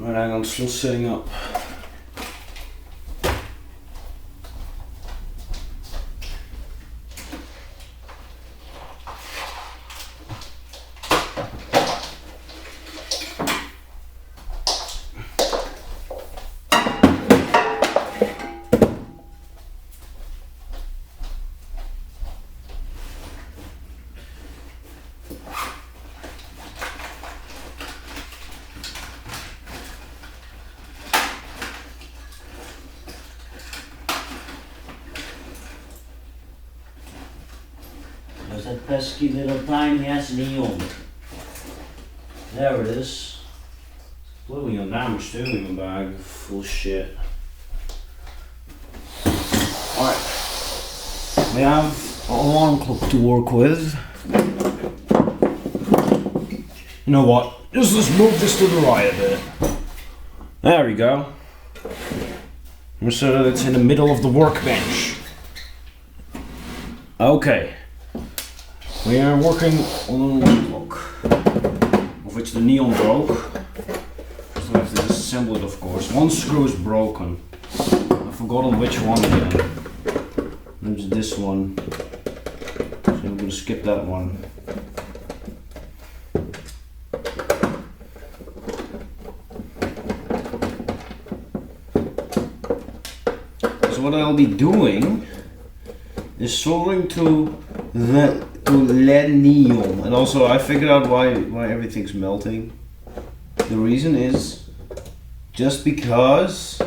Right, hang on, still sitting up. There's that pesky little tiny ass neon. There it is. Completely undamaged too in the bag. Full shit. Alright. We have an alarm clock to work with. You know what? Just let's move this to the right a bit. There we go. So that it's in the middle of the workbench. Okay. We are working on an alarm clock, of which the neon broke. So I have to disassemble it, of course. One screw is broken. I've forgotten which one again. It's this one. So I'm going to skip that one. So what I'll be doing is soldering to lead neon, and also I figured out why everything's melting. The reason is just because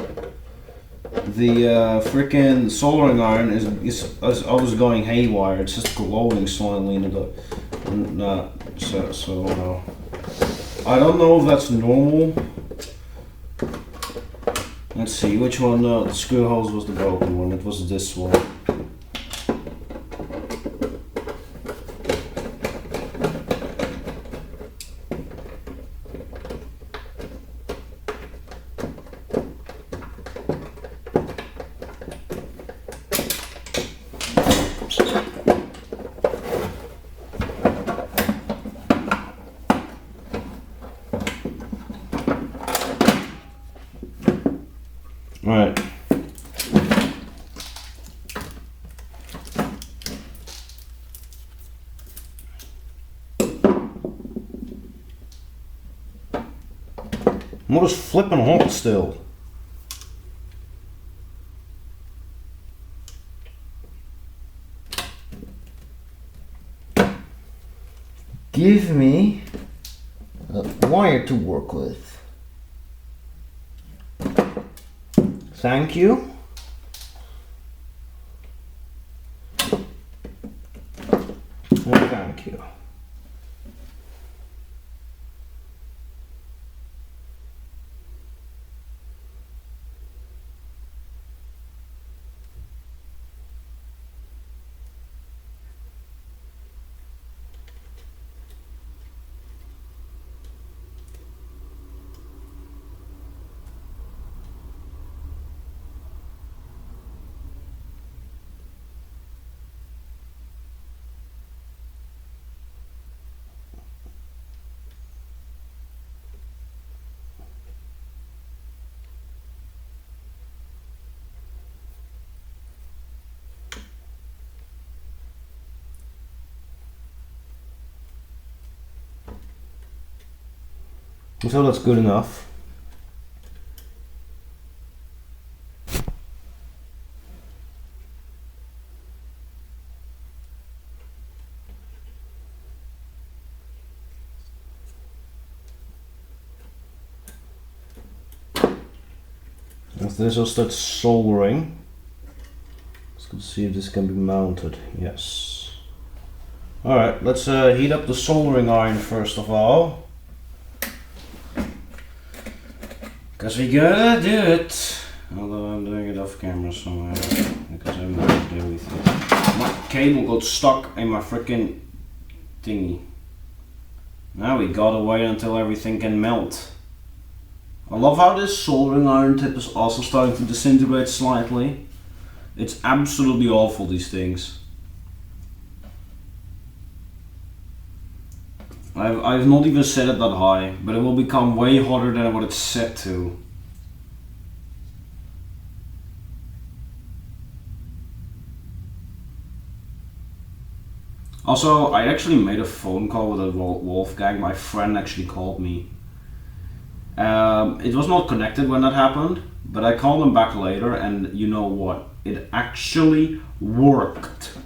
the freaking soldering iron is always going haywire. It's just glowing slightly in the so I don't know if that's normal. Let's see which one. The screw hose was the broken one. It was this one. Right. What is flipping hot still? Give me a wire to work with. Thank you. And thank you. So that's good enough. After this I'll start soldering. Let's see if this can be mounted. Yes. Alright, let's heat up the soldering iron first of all. Because we gotta do it. Although I'm doing it off camera somewhere. Because I'm not gonna do everything. My cable got stuck in my freaking thingy. Now we gotta wait until everything can melt. I love how this soldering iron tip is also starting to disintegrate slightly. It's absolutely awful, these things. I've not even set it that high, but it will become way hotter than what it's set to. Also, I actually made a phone call with a Wolfgang. My friend actually called me. It was not connected when that happened, but I called him back later, and you know what? It actually worked.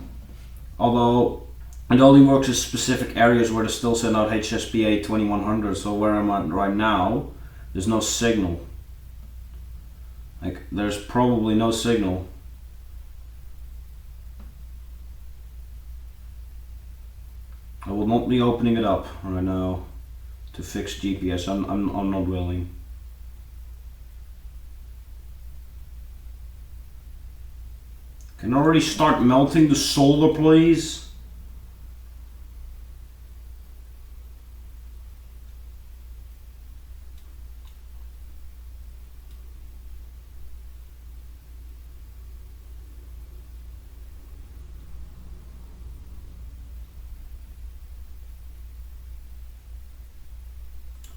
Although it only works in specific areas where they still send out HSPA 2100. So where I'm at right now, there's no signal. Like, there's probably no signal. I will not be opening it up right now to fix GPS. I'm not willing. Can already start melting the solder, please?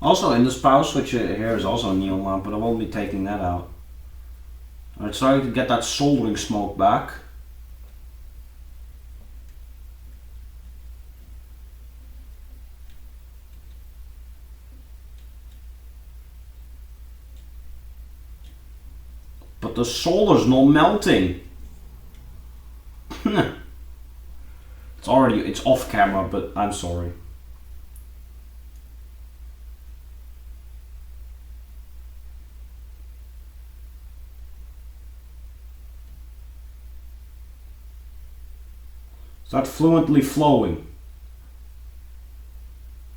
Also, in this power switch here is also a neon lamp, but I won't be taking that out. I'm starting to get that soldering smoke back. But the solder's not melting. It's off camera, but I'm sorry. Is that fluently flowing?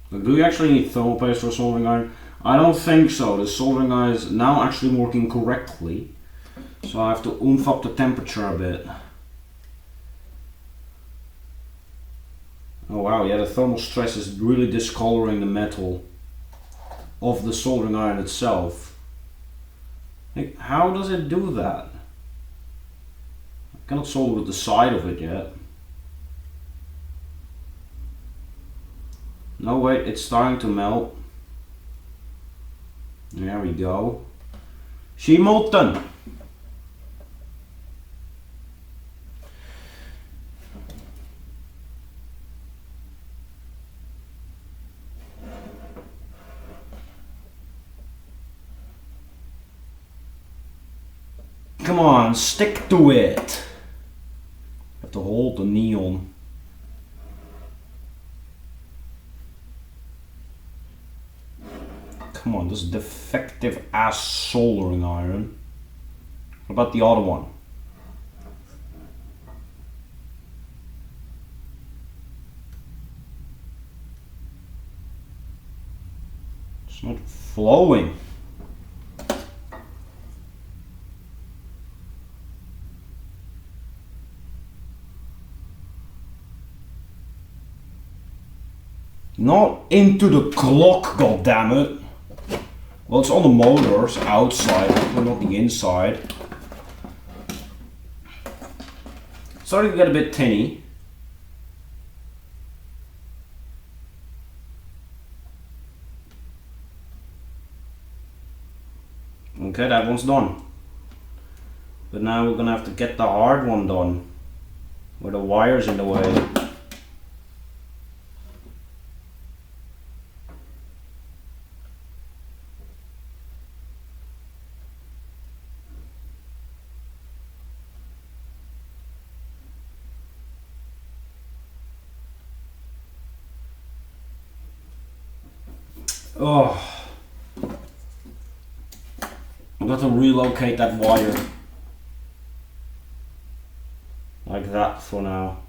Like, do you actually need thermal paste for a soldering iron? I don't think so. The soldering iron is now actually working correctly. So I have to oomph up the temperature a bit. Oh wow, yeah, the thermal stress is really discoloring the metal of the soldering iron itself. Like, how does it do that? I cannot solder with the side of it yet. No, wait, it's starting to melt. There we go. She molten! Come on, stick to it! Have to hold the neon. Come on, this defective ass soldering iron. What about the other one? It's not flowing. Not into the clock, goddammit. Well, it's on the motors outside, but not the inside. Starting to get a bit tinny. Okay, that one's done. But now we're gonna have to get the hard one done, where the wire's in the way. Oh, I've got to relocate that wire like that for now.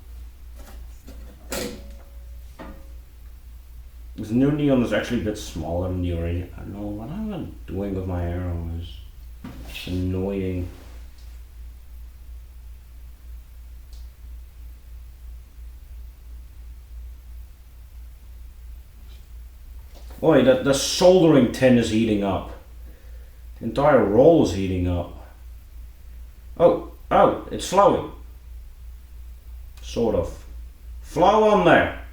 This new neon is actually a bit smaller than the original. I don't know what I'm doing with my arrows. It's annoying. Oi, the soldering tin is heating up. The entire roll is heating up. Oh, it's flowing. Sort of. Flow on there.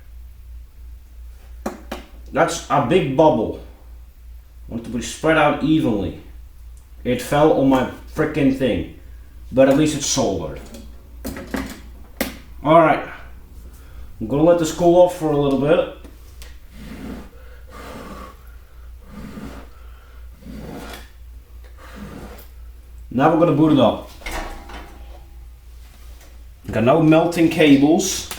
That's a big bubble. I want it to be spread out evenly. It fell on my frickin' thing. But at least it's soldered. Alright. I'm gonna let this cool off for a little bit. Now we're gonna boot it up. Got no melting cables.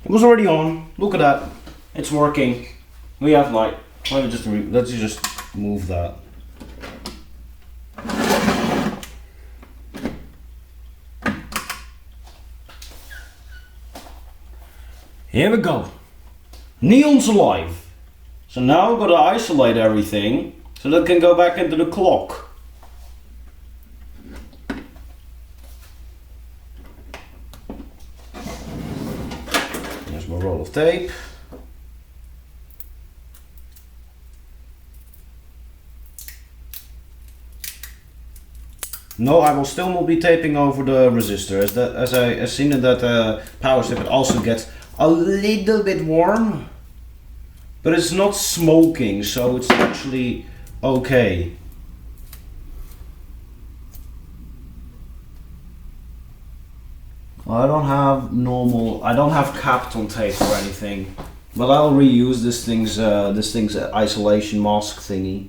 It was already on. Look at that. It's working. We have light. Let's just move that. Here we go. Neon's alive. So now we've got to isolate everything so that it can go back into the clock. There's my roll of tape. No, I will still not be taping over the resistor, as seen in that power strip. It also gets a little bit warm, but it's not smoking, so it's actually okay. I don't have Kapton tape or anything, but I'll reuse this thing's isolation mask thingy.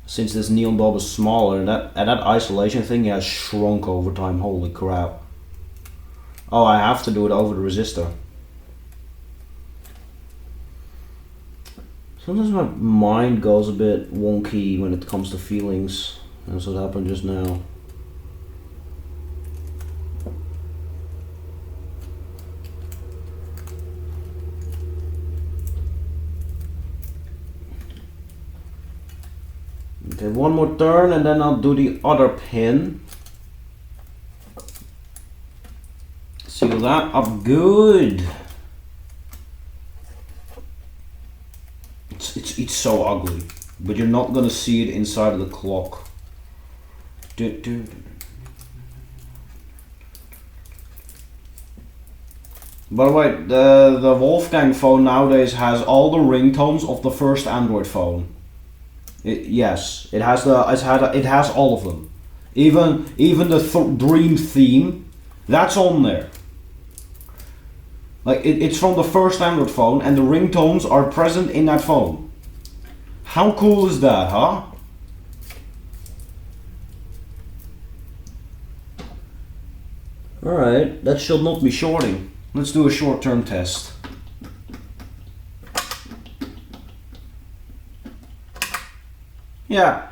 Since this neon bulb is smaller, that isolation thing has shrunk over time. Holy crap. Oh, I have to do it over the resistor. Sometimes my mind goes a bit wonky when it comes to feelings. That's what happened just now. Okay, one more turn and then I'll do the other pin. Seal that up good. It's so ugly, but you're not gonna see it inside of the clock. By the way, the Wolfgang phone nowadays has all the ringtones of the first Android phone. Yes, it has all of them. Even the Dream theme, that's on there. Like it's from the first Android phone, and the ringtones are present in that phone. How cool is that, huh? Alright, that should not be shorting. Let's do a short-term test. Yeah.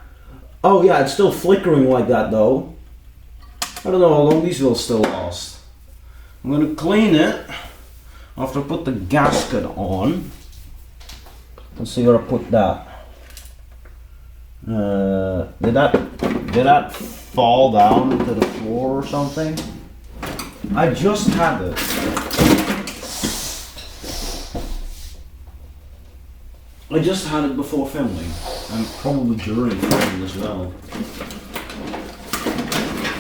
Oh yeah, it's still flickering like that though. I don't know how long these will still last. I'm gonna clean it after I put the gasket on. Let's see where I put that. Did that fall down into the floor or something? I just had it. I just had it before filming, and probably during filming as well.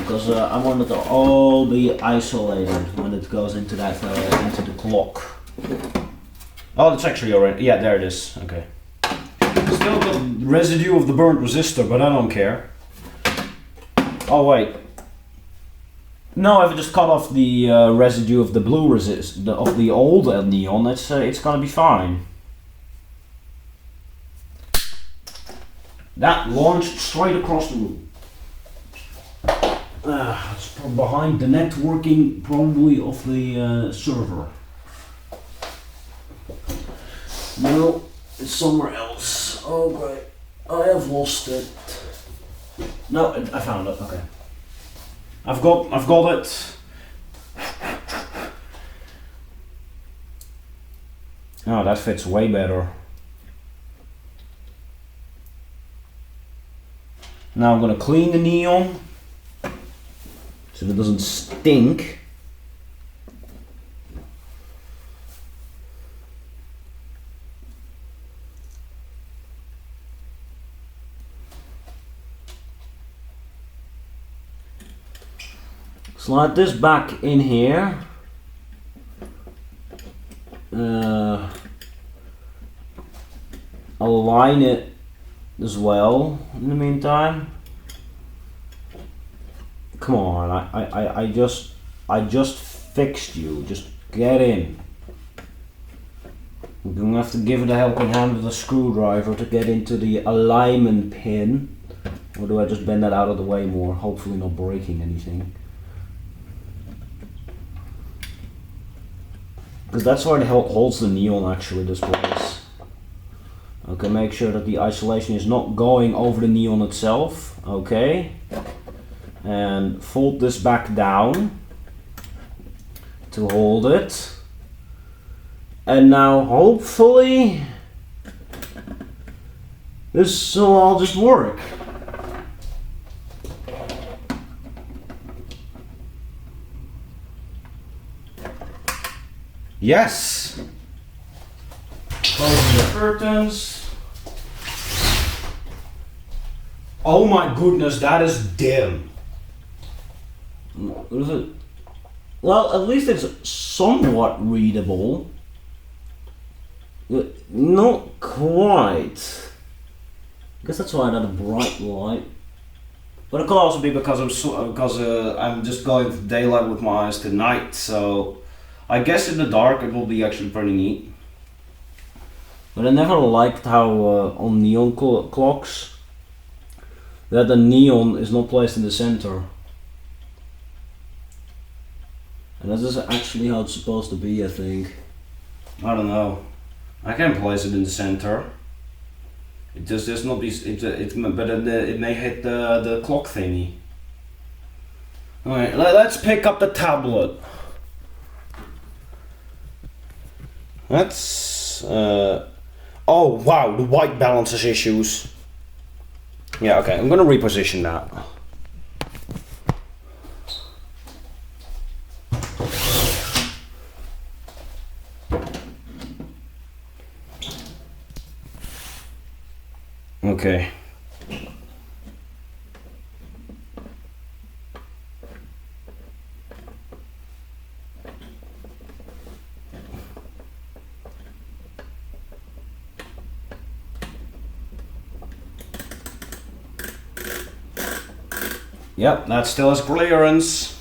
Because I want it to all be isolated when it goes into that into the clock. Oh, it's actually already. Yeah, there it is. Okay. Still got residue of the burnt resistor, but I don't care. Oh wait. No, I've just cut off the residue of the blue of the old neon. It's gonna be fine. That launched straight across the room. It's behind the networking, probably, of the server. No, it's somewhere else. Oh great, I have lost it. No, I found it. Okay, I've got it. Oh, that fits way better. Now I'm gonna clean the neon so it doesn't stink. Slide this back in here. Align it as well in the meantime. Come on, I just fixed you. Just get in. I'm gonna have to give it a helping hand with a screwdriver to get into the alignment pin. Or do I just bend that out of the way more? Hopefully not breaking anything. Because that's where it holds the neon actually, this place. Okay, make sure that the isolation is not going over the neon itself. Okay. And fold this back down to hold it. And now hopefully this will all just work. Yes! Closing the curtains. Oh my goodness, that is dim. What is it? Well, at least it's somewhat readable. Not quite. I guess that's why I had a bright light. But it could also be because I'm just going for daylight with my eyes tonight, so I guess in the dark it will be actually pretty neat. But I never liked how on neon clocks that the neon is not placed in the center. And that is actually how it's supposed to be, I think. I don't know. I can place it in the center. It just does not be. But it may hit the clock thingy. All right, let's pick up the tablet. That's. Oh wow, the white balance has issues. Yeah, okay, I'm gonna reposition that. Okay. Yep, that still has clearance.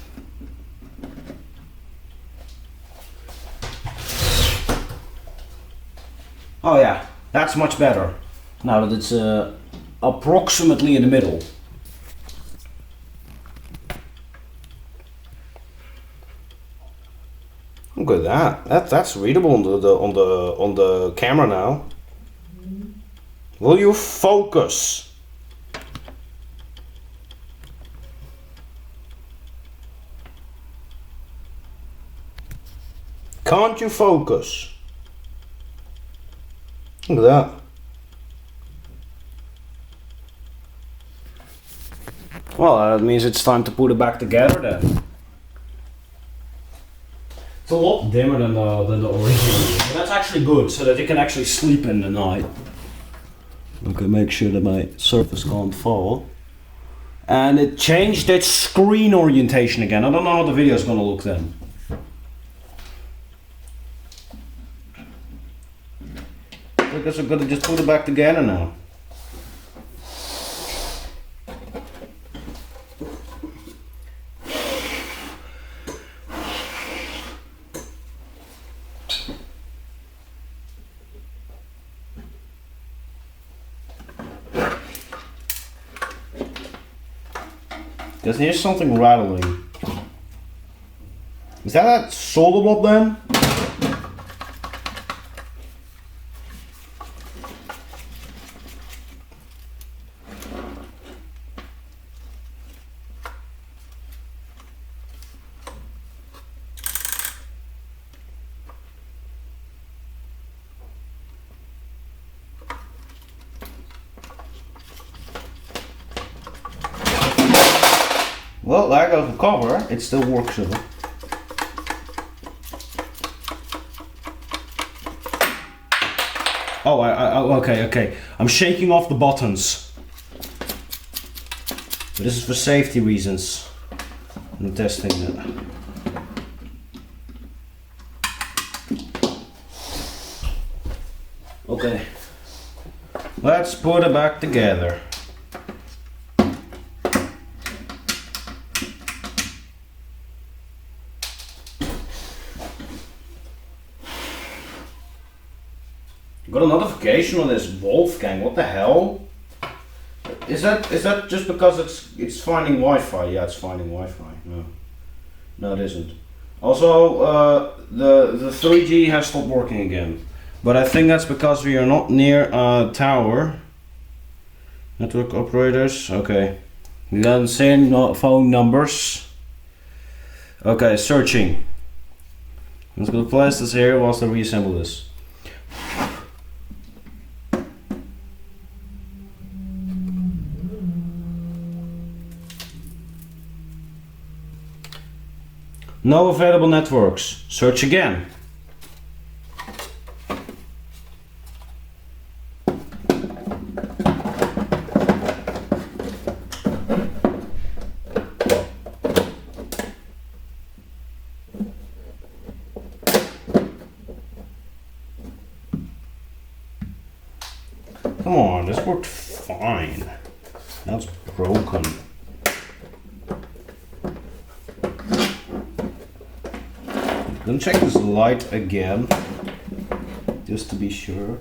Oh yeah, that's much better. Now that it's approximately in the middle. Look at that. That's readable on the camera now. Will you focus? Can't you focus? Look at that. Well, that means it's time to put it back together then. It's a lot dimmer than the original. But that's actually good, so that you can actually sleep in the night. Okay, make sure that my surface can't fall. And it changed its screen orientation again. I don't know how the video is going to look then. I guess I'm going to just put it back together now. There's here's something rattling. Is that solder block then? Well, there goes the cover. It still works though. Oh, okay. I'm shaking off the buttons. But this is for safety reasons. I'm testing it. Okay, let's put it back together. Got a notification on this Wolfgang. What the hell? Is that just because it's finding Wi-Fi? Yeah, it's finding Wi-Fi. No, it isn't. Also, the 3G has stopped working again, but I think that's because we are not near a tower. Network operators. Okay, we got insane phone numbers. Okay, searching. Let's go place this here whilst I reassemble this. No available networks. Search again. Come on, this worked fine. Now it's broken. Then check this light again, just to be sure.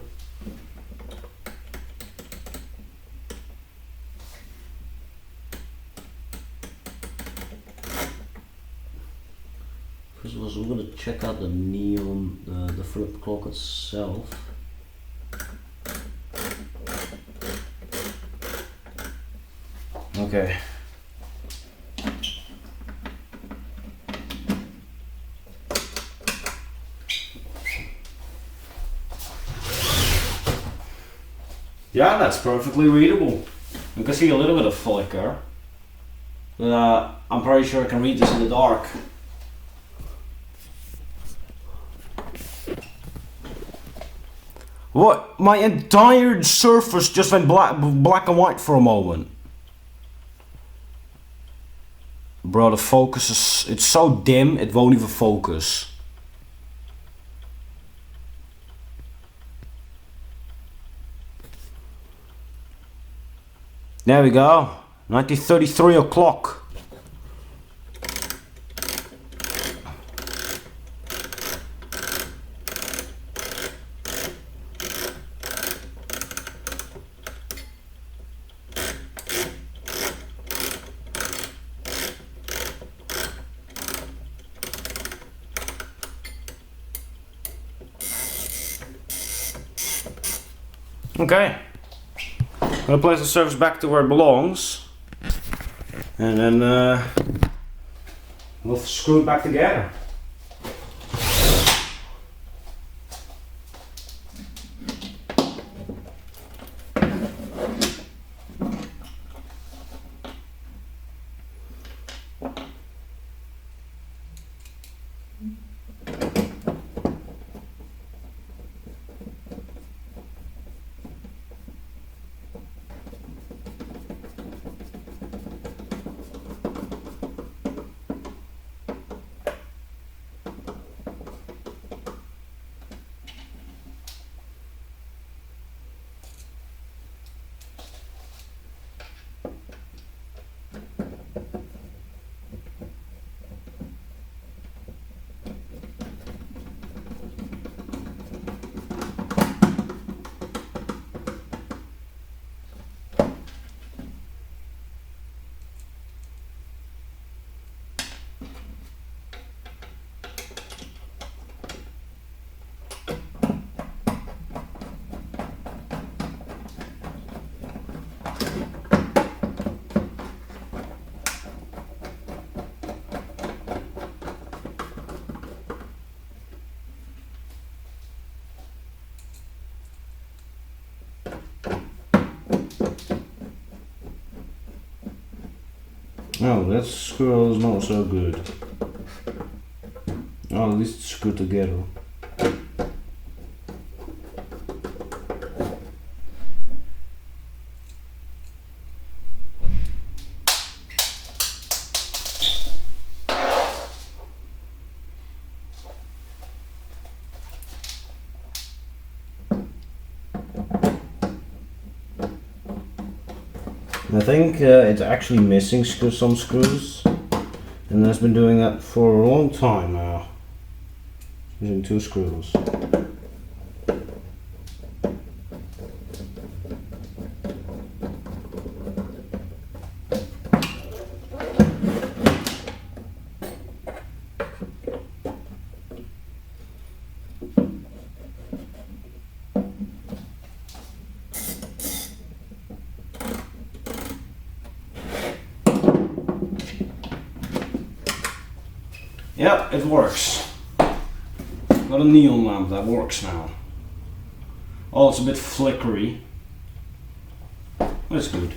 First of all, I'm going to check out the neon, the flip clock itself. Okay. Yeah, that's perfectly readable. You can see a little bit of flicker. But I'm pretty sure I can read this in the dark. What? My entire surface just went black and white for a moment. Bro, the focus is... It's so dim, it won't even focus. There we go. 1933 o'clock. Okay. I'm gonna place the surface back to where it belongs, and then we'll screw it back together. Oh, that screw is not so good. Oh, at least it's screwed together. I think it's actually missing some screws, and it's been doing that for a long time now. Using 2 screws. Yeah, it works. Got a neon lamp that works now. Oh, it's a bit flickery. That's good.